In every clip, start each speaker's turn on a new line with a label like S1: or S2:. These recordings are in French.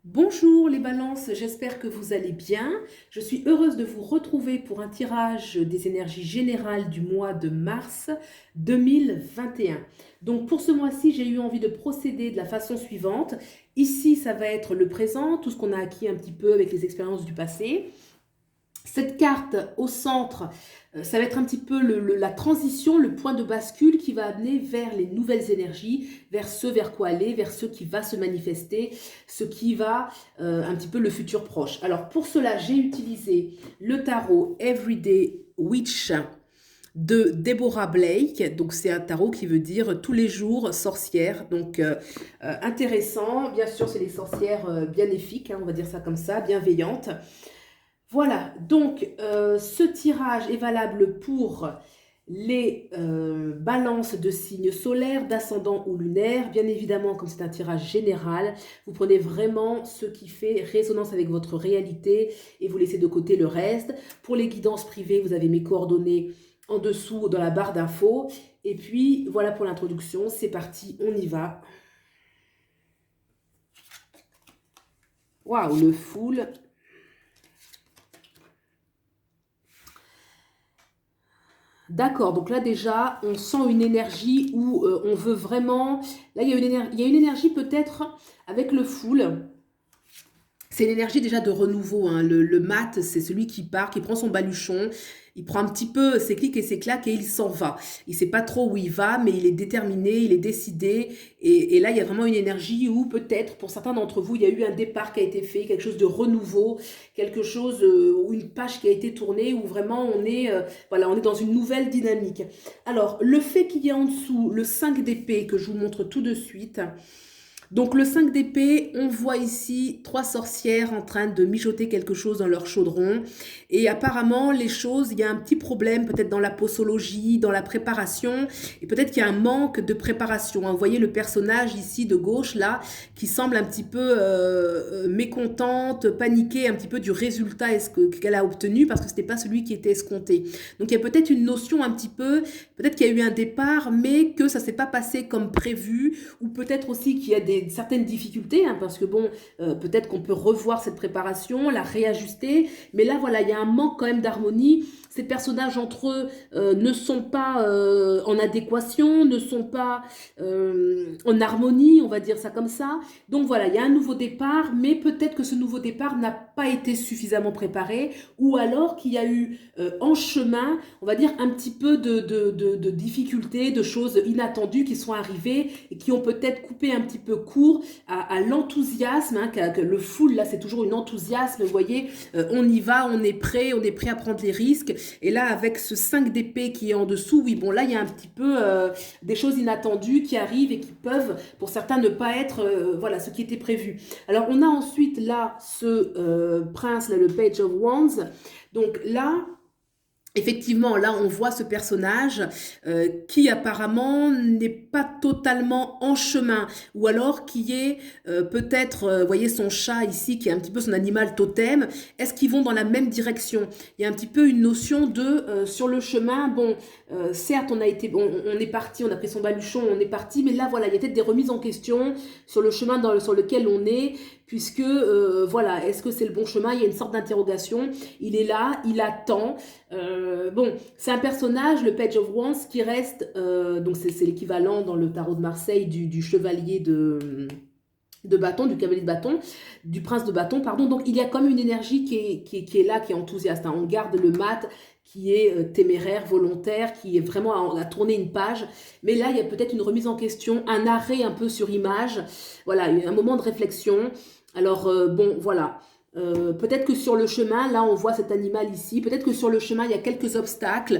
S1: Bonjour les balances, j'espère que vous allez bien. Je suis heureuse de vous retrouver pour un tirage des énergies générales du mois de mars 2021. Donc pour ce mois-ci, j'ai eu envie de procéder de la façon suivante. Ici, ça va être le présent, tout ce qu'on a acquis un petit peu avec les expériences du passé. Cette carte au centre, ça va être un petit peu la transition, le point de bascule qui va amener vers les nouvelles énergies, vers ce vers quoi aller, vers ce qui va se manifester, ce qui va un petit peu le futur proche. Alors pour cela, j'ai utilisé le tarot Everyday Witch de Deborah Blake. Donc c'est un tarot qui veut dire tous les jours sorcière. Donc intéressant. Bien sûr, c'est les sorcières bénéfiques, hein, on va dire ça comme ça, bienveillantes. Voilà, donc ce tirage est valable pour les balances de signes solaires, d'ascendant ou lunaire. Bien évidemment, comme c'est un tirage général, vous prenez vraiment ce qui fait résonance avec votre réalité et vous laissez de côté le reste. Pour les guidances privées, vous avez mes coordonnées en dessous dans la barre d'infos. Et puis, voilà pour l'introduction. C'est parti, on y va. Waouh, le full. D'accord, donc là déjà, on sent une énergie où on veut vraiment... Là, il y a une énergie peut-être avec le full. C'est une énergie déjà de renouveau, hein. Le mat, c'est celui qui part, qui prend son baluchon, il prend un petit peu ses clics et ses claques et il s'en va. Il ne sait pas trop où il va, mais il est déterminé, il est décidé. Et là, il y a vraiment une énergie où peut-être, pour certains d'entre vous, il y a eu un départ qui a été fait, quelque chose de renouveau, quelque chose, ou une page qui a été tournée, où vraiment on est, voilà, on est dans une nouvelle dynamique. Alors, le fait qu'il y ait en dessous le 5 d'épée, que je vous montre tout de suite... Donc le 5 d'épée, on voit ici trois sorcières en train de mijoter quelque chose dans leur chaudron. Et apparemment, les choses, il y a un petit problème peut-être dans la posologie, dans la préparation. Et peut-être qu'il y a un manque de préparation, hein. Vous voyez le personnage ici de gauche, là, qui semble un petit peu mécontente, paniquée un petit peu du résultat qu'elle a obtenu parce que ce n'était pas celui qui était escompté. Donc il y a peut-être une notion un petit peu, peut-être qu'il y a eu un départ, mais que ça ne s'est pas passé comme prévu, ou peut-être aussi qu'il y a certaines difficultés, hein, parce que bon, peut-être qu'on peut revoir cette préparation, la réajuster, mais là voilà, il y a un manque quand même d'harmonie. Ces personnages entre eux ne sont pas en adéquation, ne sont pas en harmonie, on va dire ça comme ça. Donc voilà, il y a un nouveau départ, mais peut-être que ce nouveau départ n'a pas été suffisamment préparé, ou alors qu'il y a eu en chemin, on va dire, un petit peu de difficultés, de choses inattendues qui sont arrivées et qui ont peut-être coupé un petit peu court à l'enthousiasme, hein, que le full, là, c'est toujours une enthousiasme, vous voyez, on y va, on est prêt à prendre les risques. Et là, avec ce 5 d'épée qui est en dessous, oui, bon, là, il y a un petit peu des choses inattendues qui arrivent et qui peuvent, pour certains, ne pas être, voilà, ce qui était prévu. Alors, on a ensuite, là, ce prince, là, le Page of Wands. Donc là, effectivement, là, on voit ce personnage qui apparemment n'est pas totalement en chemin, ou alors qui est peut-être, vous voyez son chat ici, qui est un petit peu son animal totem, est-ce qu'ils vont dans la même direction? Il y a un petit peu une notion de, sur le chemin, bon, certes, on est parti, on a pris son baluchon, on est parti, mais là, voilà, il y a peut-être des remises en question sur le chemin sur lequel on est, puisque, voilà, est-ce que c'est le bon chemin? Il y a une sorte d'interrogation, il est là, il attend, bon, c'est un personnage, le Page of Wands, qui reste, donc c'est l'équivalent dans le tarot de Marseille du chevalier de bâton, du cavalier de bâton, du prince de bâton, pardon. Donc il y a comme une énergie qui est là, qui est enthousiaste, hein. On garde le mat qui est téméraire, volontaire, qui est vraiment à tourner une page. Mais là, il y a peut-être une remise en question, un arrêt un peu sur image. Voilà, un moment de réflexion. Alors, bon, voilà. Peut-être que sur le chemin, là on voit cet animal ici, peut-être que sur le chemin il y a quelques obstacles,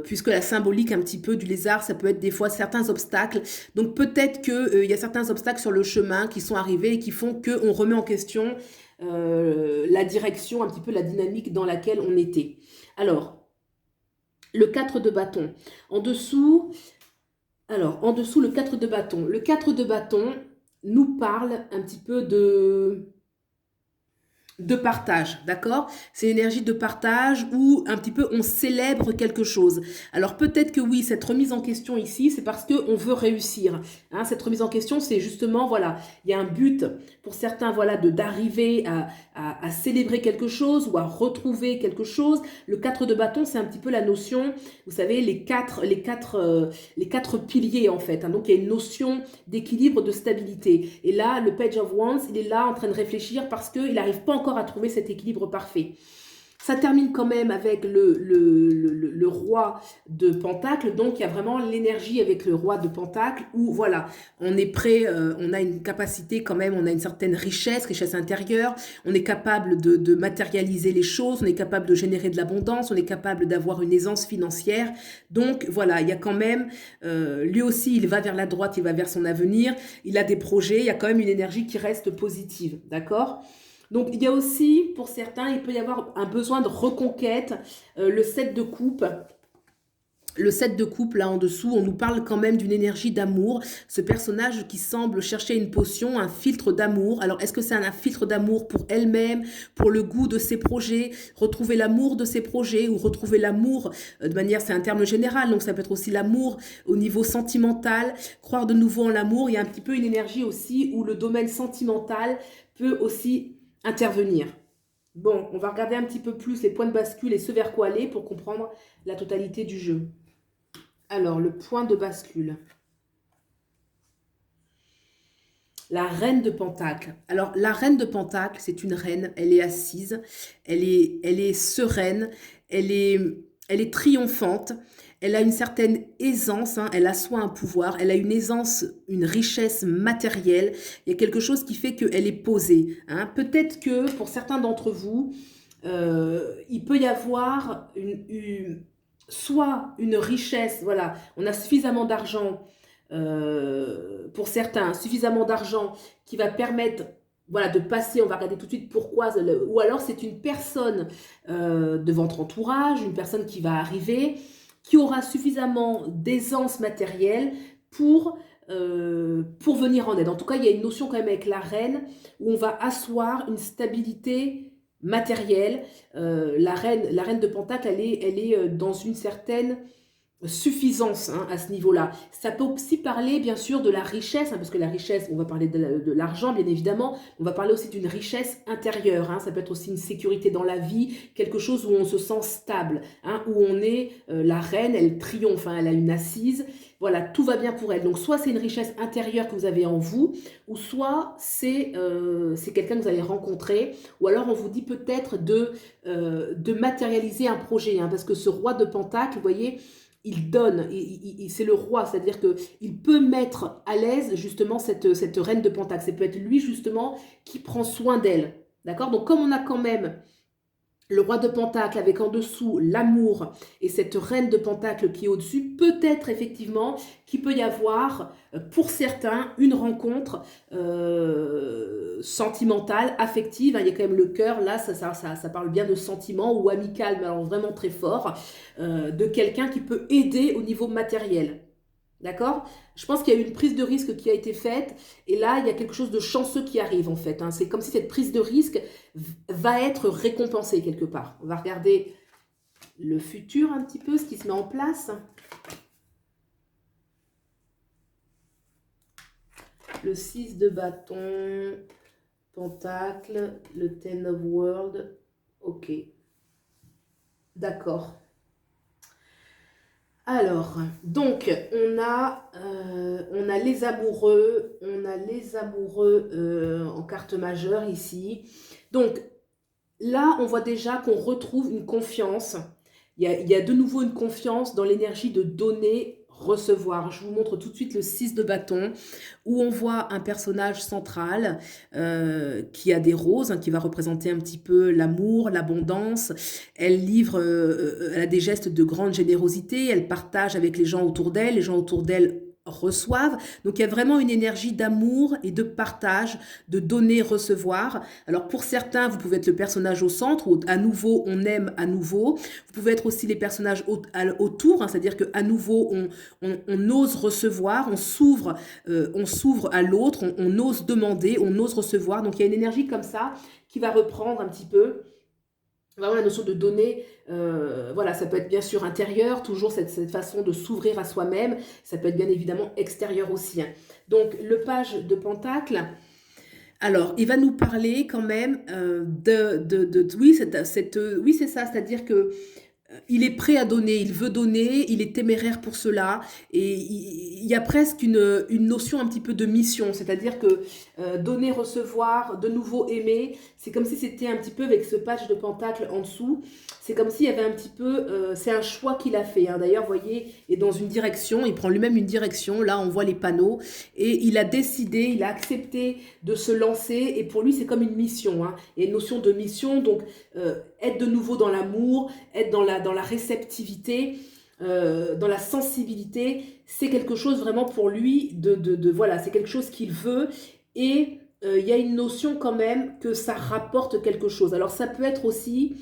S1: puisque la symbolique un petit peu du lézard, ça peut être des fois certains obstacles, donc peut-être qu'il y a certains obstacles sur le chemin qui sont arrivés et qui font qu'on remet en question la direction, un petit peu la dynamique dans laquelle on était. Alors, le 4 de bâton, en dessous, en dessous le 4 de bâton. Le 4 de bâton nous parle un petit peu de partage, d'accord? C'est l'énergie de partage où un petit peu on célèbre quelque chose. Alors peut-être que oui, cette remise en question ici, c'est parce qu'on veut réussir. Hein, cette remise en question, c'est justement, voilà, il y a un but pour certains, voilà, d'arriver à célébrer quelque chose ou à retrouver quelque chose. Le 4 de bâton, c'est un petit peu la notion, vous savez, les quatre piliers en fait. Hein. Donc il y a une notion d'équilibre, de stabilité. Et là, le Page of Wands, il est là en train de réfléchir parce qu'il n'arrive pas encore à trouver cet équilibre parfait. Ça termine quand même avec le roi de Pentacle, donc il y a vraiment l'énergie avec le roi de Pentacle où voilà, on est prêt, on a une capacité quand même, on a une certaine richesse intérieure, on est capable de matérialiser les choses, on est capable de générer de l'abondance, on est capable d'avoir une aisance financière, donc voilà, il y a quand même, lui aussi il va vers la droite, il va vers son avenir, il a des projets, il y a quand même une énergie qui reste positive, d'accord ? Donc, il y a aussi, pour certains, il peut y avoir un besoin de reconquête. Le 7 de coupe, là en dessous, on nous parle quand même d'une énergie d'amour. Ce personnage qui semble chercher une potion, un filtre d'amour. Alors, est-ce que c'est un filtre d'amour pour elle-même, pour le goût de ses projets, retrouver l'amour de ses projets ou retrouver l'amour de manière, c'est un terme général, donc ça peut être aussi l'amour au niveau sentimental, croire de nouveau en l'amour. Il y a un petit peu une énergie aussi où le domaine sentimental peut aussi intervenir. Bon, on va regarder un petit peu plus les points de bascule et ce vers quoi aller pour comprendre la totalité du jeu. Alors, le point de bascule. La reine de Pentacle. Alors, la reine de Pentacle, c'est une reine. Elle est assise, elle est sereine, elle est triomphante. Elle a une certaine aisance, hein, elle assoit un pouvoir, elle a une aisance, une richesse matérielle. Il y a quelque chose qui fait qu'elle est posée. Hein. Peut-être que pour certains d'entre vous, il peut y avoir soit une richesse, voilà, on a suffisamment d'argent, pour certains, suffisamment d'argent qui va permettre voilà, de passer, on va regarder tout de suite pourquoi, ou alors c'est une personne de votre entourage, une personne qui va arriver, qui aura suffisamment d'aisance matérielle pour venir en aide. En tout cas, il y a une notion quand même avec la reine où on va asseoir une stabilité matérielle. La reine de Pentacle, elle est dans une certaine suffisance hein, à ce niveau-là. Ça peut aussi parler bien sûr de la richesse, hein, parce que la richesse, on va parler de l'argent bien évidemment, on va parler aussi d'une richesse intérieure, hein, ça peut être aussi une sécurité dans la vie, quelque chose où on se sent stable, hein, où on est, la reine, elle triomphe, hein, elle a une assise, voilà, tout va bien pour elle. Donc soit c'est une richesse intérieure que vous avez en vous, ou soit c'est quelqu'un que vous allez rencontrer, ou alors on vous dit peut-être de matérialiser un projet, hein, parce que ce roi de Pentacle, vous voyez, il donne, c'est le roi, c'est-à-dire qu'il peut mettre à l'aise justement cette reine de Pentacle. Ça peut être lui justement qui prend soin d'elle. D'accord? Donc comme on a quand même le roi de Pentacle avec en dessous l'amour et cette reine de Pentacle qui est au-dessus, peut-être effectivement qu'il peut y avoir pour certains une rencontre sentimentale, affective. Il y a quand même le cœur, là ça parle bien de sentiment ou amical, mais alors vraiment très fort, de quelqu'un qui peut aider au niveau matériel. D'accord? Je pense qu'il y a eu une prise de risque qui a été faite et là, il y a quelque chose de chanceux qui arrive en fait. Hein. C'est comme si cette prise de risque va être récompensée quelque part. On va regarder le futur un petit peu, ce qui se met en place. Le 6 de bâton, Pentacle, le Ten of World. Ok. D'accord. Alors, donc, on a les amoureux, en carte majeure ici. Donc, là, on voit déjà qu'on retrouve une confiance. Il y a de nouveau une confiance dans l'énergie de donner, recevoir. Je vous montre tout de suite le 6 de bâton, où on voit un personnage central qui a des roses, hein, qui va représenter un petit peu l'amour, l'abondance. Elle elle a des gestes de grande générosité, elle partage avec les gens autour d'elle reçoivent. Donc il y a vraiment une énergie d'amour et de partage, de donner, recevoir. Alors pour certains, vous pouvez être le personnage au centre, où à nouveau, on aime à nouveau. Vous pouvez être aussi les personnages autour, hein, c'est-à-dire qu'à nouveau, on ose recevoir, on s'ouvre à l'autre, on ose demander, on ose recevoir. Donc il y a une énergie comme ça qui va reprendre un petit peu vraiment la notion de donner. Voilà, ça peut être bien sûr intérieur, toujours cette façon de s'ouvrir à soi-même. Ça peut être bien évidemment extérieur aussi, hein. Donc le page de Pentacle, alors il va nous parler quand même oui, oui c'est ça, c'est-à-dire que il est prêt à donner, il veut donner, il est téméraire pour cela, et il y a presque une notion un petit peu de mission, c'est-à-dire que donner, recevoir, de nouveau aimer, c'est comme si c'était un petit peu avec ce patch de pentacle en dessous, c'est comme s'il y avait un petit peu, c'est un choix qu'il a fait, hein. D'ailleurs, vous voyez, il est dans une direction, il prend lui-même une direction, là on voit les panneaux, et il a décidé, il a accepté de se lancer, et pour lui c'est comme une mission, hein. Il y a une notion de mission, donc être de nouveau dans l'amour, être dans la réceptivité, dans la sensibilité, c'est quelque chose vraiment pour lui voilà, c'est quelque chose qu'il veut, et il y a une notion quand même que ça rapporte quelque chose. Alors ça peut être aussi,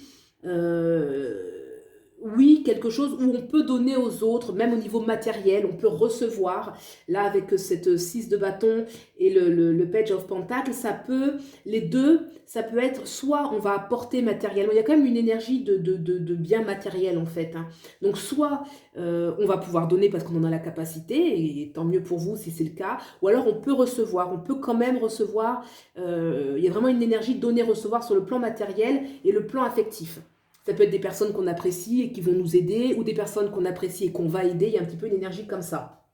S1: oui, quelque chose où on peut donner aux autres, même au niveau matériel, on peut recevoir. Là, avec cette 6 de bâton et le Page of Pentacle, ça peut, les deux, ça peut être soit on va apporter matériellement, il y a quand même une énergie de bien matériel en fait, hein. Donc soit on va pouvoir donner parce qu'on en a la capacité, et tant mieux pour vous si c'est le cas, ou alors on peut recevoir, on peut quand même recevoir, il y a vraiment une énergie de donner-recevoir sur le plan matériel et le plan affectif. Ça peut être des personnes qu'on apprécie et qui vont nous aider, ou des personnes qu'on apprécie et qu'on va aider. Il y a un petit peu une énergie comme ça.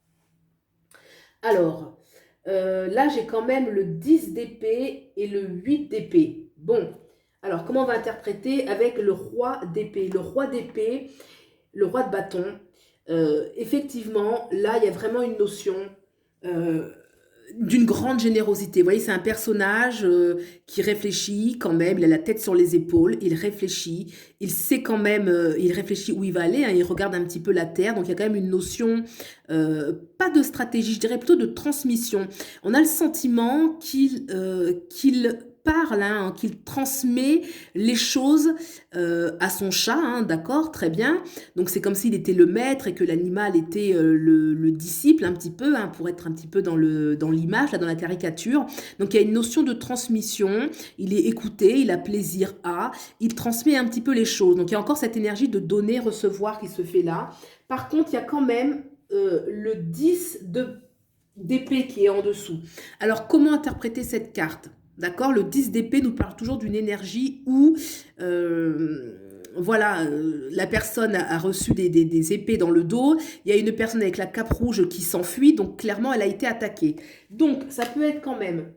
S1: Alors, là, j'ai quand même le 10 d'épée et le 8 d'épée. Bon, alors, comment on va interpréter avec le roi d'épée? Le roi d'épée, le roi de bâton, effectivement, là, il y a vraiment une notion d'une grande générosité. Vous voyez, c'est un personnage qui réfléchit quand même, il a la tête sur les épaules, il réfléchit, il sait quand même, il réfléchit où il va aller, hein, il regarde un petit peu la terre, donc il y a quand même une notion, pas de stratégie, je dirais plutôt de transmission. On a le sentiment qu'il parle, hein, qu'il transmet les choses à son chat, hein, d'accord, très bien. Donc c'est comme s'il était le maître et que l'animal était le disciple un petit peu, hein, pour être un petit peu dans l'image, là, dans la caricature. Donc il y a une notion de transmission, il est écouté, il a plaisir à, il transmet un petit peu les choses. Donc il y a encore cette énergie de donner, recevoir qui se fait là. Par contre, il y a quand même le 10 d'épée qui est en dessous. Alors comment interpréter cette carte? D'accord, le 10 d'épée nous parle toujours d'une énergie où voilà, la personne a reçu des épées dans le dos, il y a une personne avec la cape rouge qui s'enfuit, donc clairement elle a été attaquée. Donc ça peut être quand même,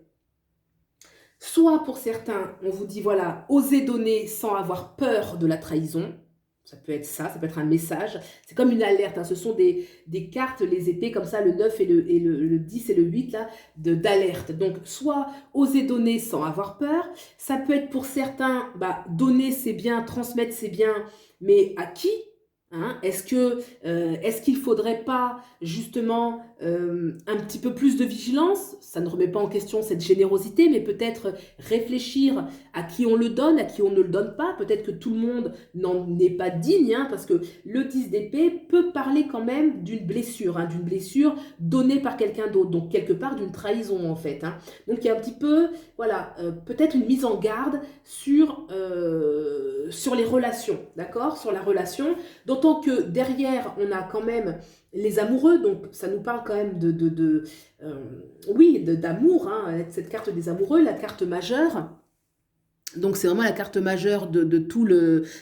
S1: soit pour certains, on vous dit voilà, osez donner sans avoir peur de la trahison. Ça peut être ça, ça peut être un message. C'est comme une alerte, hein. Ce sont des cartes, les épées comme ça, le 9 et le 10 et le 8 là, d'alerte. Donc soit oser donner sans avoir peur. Ça peut être pour certains, bah, donner c'est bien, transmettre c'est bien, mais à qui? Hein, est-ce qu'il ne faudrait pas justement un petit peu plus de vigilance? Ça ne remet pas en question cette générosité, mais peut-être réfléchir à qui on le donne, à qui on ne le donne pas. Peut-être que tout le monde n'en est pas digne, hein, parce que le 10 d'épée peut parler quand même d'une blessure, hein, d'une blessure donnée par quelqu'un d'autre, donc quelque part d'une trahison en fait, hein. Donc il y a un petit peu, voilà, peut-être une mise en garde sur les relations, d'accord? Sur la relation. D'autant que derrière, on a quand même les amoureux, donc ça nous parle quand même oui, d'amour, hein, cette carte des amoureux, la carte majeure. Donc c'est vraiment la carte majeure de tout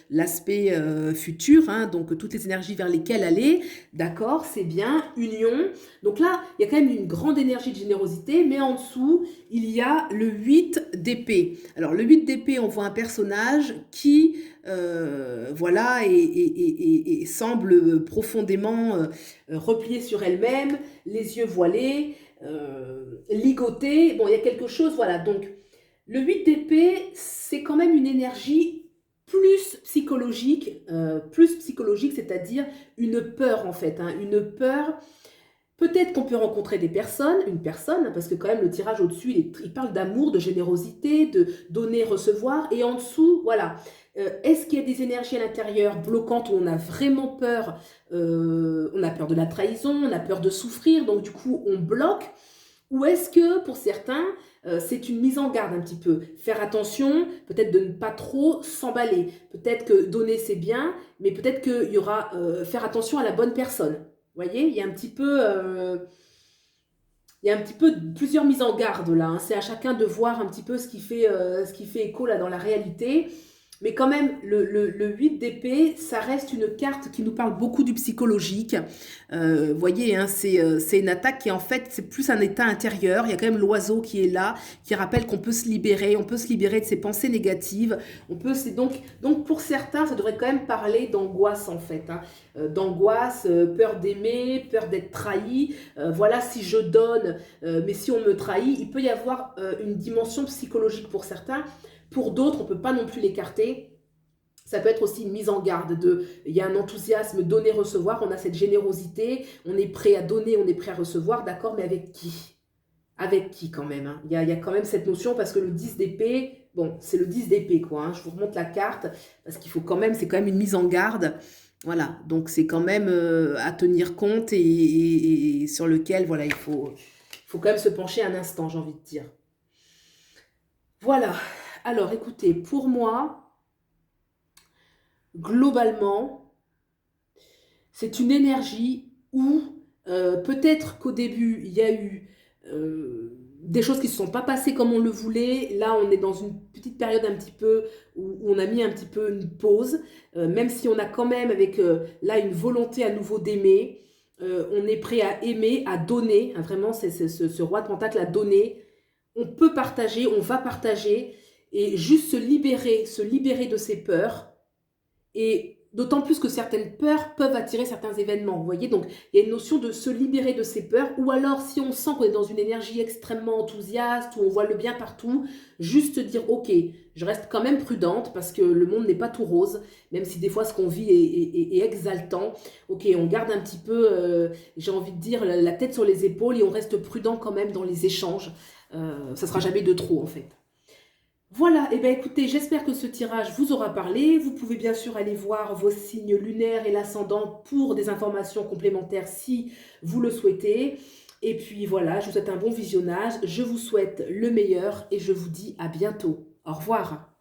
S1: l'aspect futur, hein, donc toutes les énergies vers lesquelles aller, d'accord, c'est bien, union. Donc là, il y a quand même une grande énergie de générosité, mais en dessous, il y a le 8 d'épée. Alors le 8 d'épée, on voit un personnage qui, voilà, et semble profondément replié sur elle-même, les yeux voilés, ligoté. Bon, il y a quelque chose, voilà, donc le 8 d'épée, c'est quand même une énergie plus psychologique, c'est-à-dire une peur en fait, hein, une peur Peut-être qu'on peut rencontrer des personnes, une personne, parce que quand même le tirage au-dessus, il parle d'amour, de générosité, de donner, recevoir, et en dessous, voilà. Est-ce qu'il y a des énergies à l'intérieur bloquantes où on a vraiment peur, on a peur de la trahison, on a peur de souffrir, donc du coup on bloque, ou est-ce que pour certains, c'est une mise en garde un petit peu, faire attention, peut-être de ne pas trop s'emballer, peut-être que donner c'est bien, mais peut-être qu'il y aura faire attention à la bonne personne. Vous voyez, il y a un petit peu plusieurs mises en garde là, hein. C'est à chacun de voir un petit peu ce qui fait écho là dans la réalité. Mais quand même, le 8 d'épée, ça reste une carte qui nous parle beaucoup du psychologique. Vous voyez, hein, c'est une attaque qui en fait, c'est plus un état intérieur. Il y a quand même l'oiseau qui est là, qui rappelle qu'on peut se libérer, on peut se libérer de ses pensées négatives. Donc pour certains, ça devrait quand même parler d'angoisse en fait, hein. D'angoisse, peur d'aimer, peur d'être trahi. Voilà, si je donne, mais si on me trahit, il peut y avoir une dimension psychologique pour certains. Pour d'autres, on ne peut pas non plus l'écarter. Ça peut être aussi une mise en garde il y a un enthousiasme donner-recevoir, on a cette générosité, on est prêt à donner, on est prêt à recevoir, d'accord, mais avec qui? Avec qui quand même, hein. Il y a quand même cette notion parce que le 10 d'épée, bon, c'est le 10 d'épée quoi, hein. Je vous remonte la carte parce qu'il faut quand même, c'est quand même une mise en garde. Voilà, donc c'est quand même à tenir compte et sur lequel, voilà, il faut quand même se pencher un instant, j'ai envie de dire. Voilà. Alors, écoutez, pour moi, globalement, c'est une énergie où peut-être qu'au début, il y a eu des choses qui ne se sont pas passées comme on le voulait. Là, on est dans une petite période un petit peu où on a mis un petit peu une pause, même si on a quand même avec là une volonté à nouveau d'aimer. On est prêt à aimer, à donner, hein, vraiment, c'est ce roi de pentacle à donner. On peut partager, on va partager. Et juste se libérer de ses peurs. Et d'autant plus que certaines peurs peuvent attirer certains événements. Vous voyez, donc il y a une notion de se libérer de ses peurs. Ou alors, si on sent qu'on est dans une énergie extrêmement enthousiaste, où on voit le bien partout, juste dire, ok, je reste quand même prudente parce que le monde n'est pas tout rose, même si des fois ce qu'on vit est exaltant. Ok, on garde un petit peu, j'ai envie de dire, la tête sur les épaules et on reste prudent quand même dans les échanges. Ça sera jamais de trop en fait. Voilà, et bien écoutez, j'espère que ce tirage vous aura parlé. Vous pouvez bien sûr aller voir vos signes lunaires et l'ascendant pour des informations complémentaires si vous le souhaitez. Et puis voilà, je vous souhaite un bon visionnage, je vous souhaite le meilleur et je vous dis à bientôt. Au revoir.